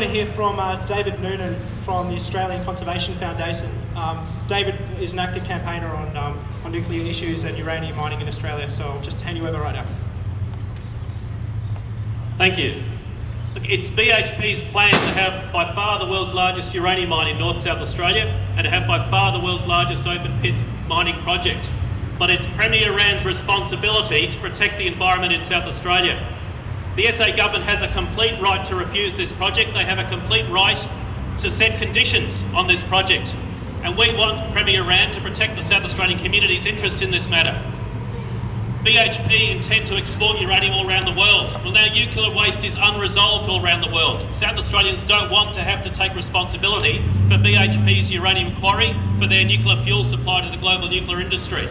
to hear from David Noonan from the Australian Conservation Foundation. David is an active campaigner on nuclear issues and uranium mining in Australia, so I'll just hand you over right now. Thank you. Look, it's BHP's plan to have by far the world's largest uranium mine in North South Australia and to have by far the world's largest open pit mining project. But it's Premier Rand's responsibility to protect the environment in South Australia. The SA government has a complete right to refuse this project. They have a complete right to set conditions on this project. And we want Premier Rand to protect the South Australian community's interest in this matter. BHP intend to export uranium all around the world. Well, now nuclear waste is unresolved all around the world. South Australians don't want to have to take responsibility for BHP's uranium quarry for their nuclear fuel supply to the global nuclear industry.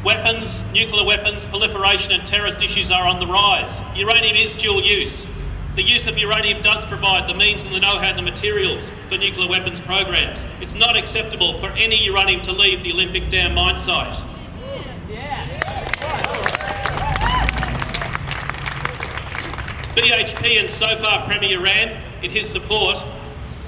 Weapons, nuclear weapons, proliferation and terrorist issues are on the rise. Uranium is dual use. The use of uranium does provide the means and the know-how and the materials for nuclear weapons programs. It's not acceptable for any uranium to leave the Olympic Dam mine site. BHP and so far Premier Rand, in his support,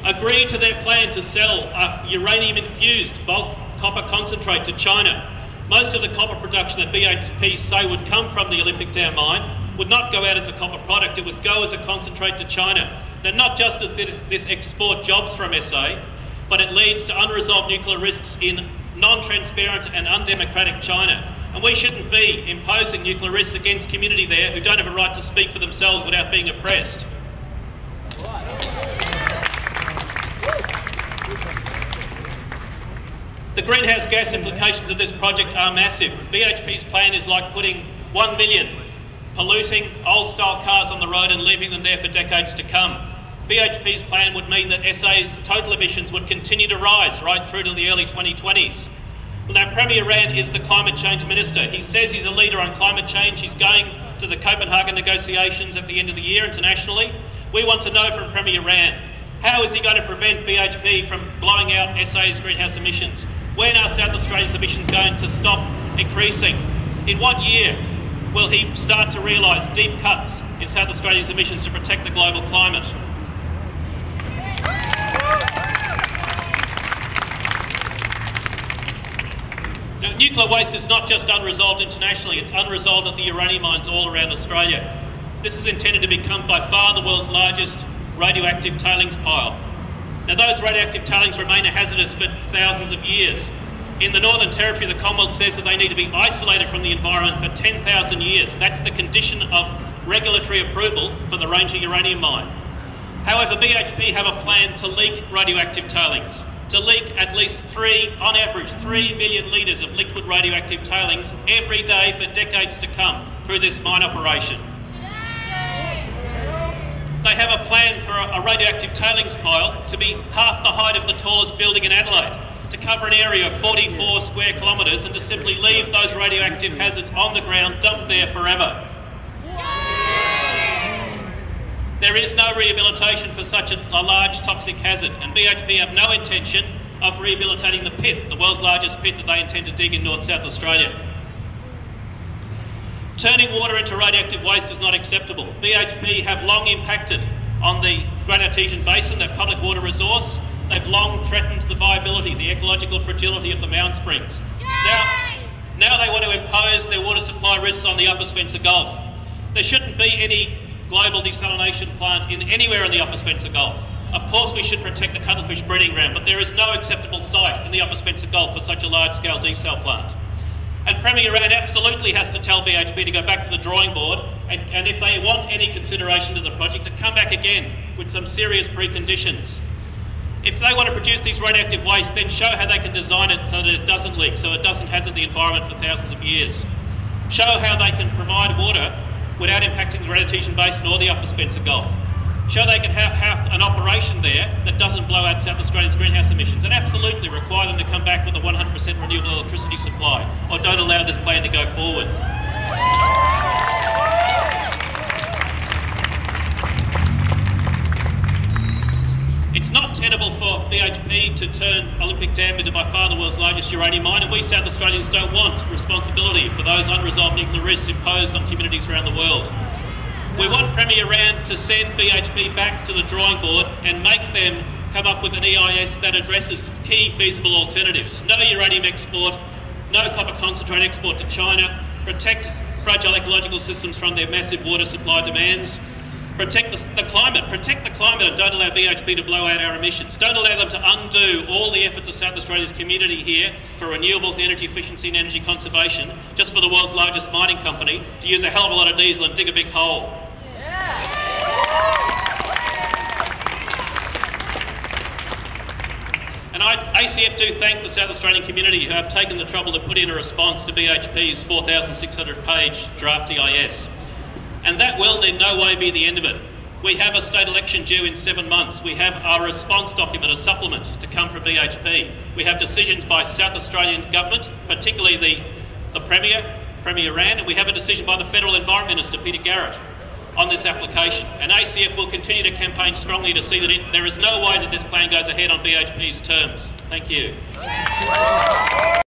agreed to their plan to sell uranium-infused bulk copper concentrate to China. Most of the copper production that BHP say would come from the Olympic Dam mine would not go out as a copper product, it would go as a concentrate to China. Now, not just does this export jobs from SA, but it leads to unresolved nuclear risks in non-transparent and undemocratic China. And we shouldn't be imposing nuclear risks against community there who don't have a right to speak for themselves without being oppressed. The greenhouse gas implications of this project are massive. BHP's plan is like putting 1 million polluting old-style cars on the road and leaving them there for decades to come. BHP's plan would mean that SA's total emissions would continue to rise right through to the early 2020s. Well, now, Premier Rand is the Climate Change Minister. He says he's a leader on climate change. He's going to the Copenhagen negotiations at the end of the year internationally. We want to know from Premier Rand, how is he going to prevent BHP from blowing out SA's greenhouse emissions? When are South Australia's emissions going to stop increasing? In what year will he start to realise deep cuts in South Australia's emissions to protect the global climate? Now, nuclear waste is not just unresolved internationally, it's unresolved at the uranium mines all around Australia. This is intended to become by far the world's largest radioactive tailings pile. Now, those radioactive tailings remain hazardous for thousands of years. In the Northern Territory, the Commonwealth says that they need to be isolated from the environment for 10,000 years. That's the condition of regulatory approval for the Ranger uranium mine. However, BHP have a plan to leak radioactive tailings, to leak at least on average, 3 million litres of liquid radioactive tailings every day for decades to come through this mine operation. They have a plan for a radioactive tailings pile to be half the height of the tallest building in Adelaide, to cover an area of 44 square kilometres and to simply leave those radioactive hazards on the ground, dumped there forever. There is no rehabilitation for such a large toxic hazard, and BHP have no intention of rehabilitating the pit, the world's largest pit that they intend to dig in North South Australia. Turning water into radioactive waste is not acceptable. BHP have long impacted on the Great Artesian Basin, their public water resource. They've long threatened the viability, the ecological fragility of the Mound Springs. Now they want to impose their water supply risks on the Upper Spencer Gulf. There shouldn't be any global desalination plant anywhere in the Upper Spencer Gulf. Of course we should protect the cuttlefish breeding ground, but there is no acceptable site in the Upper Spencer Gulf for such a large-scale desal plant. And Premier Rand absolutely has to tell BHP to go back to the drawing board and if they want any consideration to the project, to come back again with some serious preconditions. If they want to produce these radioactive waste, then show how they can design it so that it doesn't leak, so it doesn't hazard the environment for thousands of years. Show how they can provide water without impacting the Great Artesian Basin or the Upper Spencer Gulf. Show they can have an operation there that doesn't blow out South Australia's greenhouse emissions, and absolutely require them to come back with a 100% renewable electricity supply, or don't allow this plan to go forward. It's not tenable for BHP to turn Olympic Dam into by far the world's largest uranium mine, and we South Australians don't want responsibility for those unresolved nuclear risks imposed on communities around the world. We want Premier Rand to send BHP back to the drawing board and make them come up with an EIS that addresses key feasible alternatives. No uranium export, no copper concentrate export to China, protect fragile ecological systems from their massive water supply demands, protect the climate and don't allow BHP to blow out our emissions. Don't allow them to undo all the efforts of South Australia's community here for renewables, energy efficiency and energy conservation, just for the world's largest mining company to use a hell of a lot of diesel and dig a big hole. And ACF do thank the South Australian community who have taken the trouble to put in a response to BHP's 4,600-page draft EIS. And that will in no way be the end of it. We have a state election due in 7 months. We have our response document, a supplement, to come from BHP. We have decisions by South Australian government, particularly the Premier Rand, and we have a decision by the Federal Environment Minister, Peter Garrett, on this application. And ACF will continue to campaign strongly to see that there is no way that this plan goes ahead on BHP's terms. Thank you.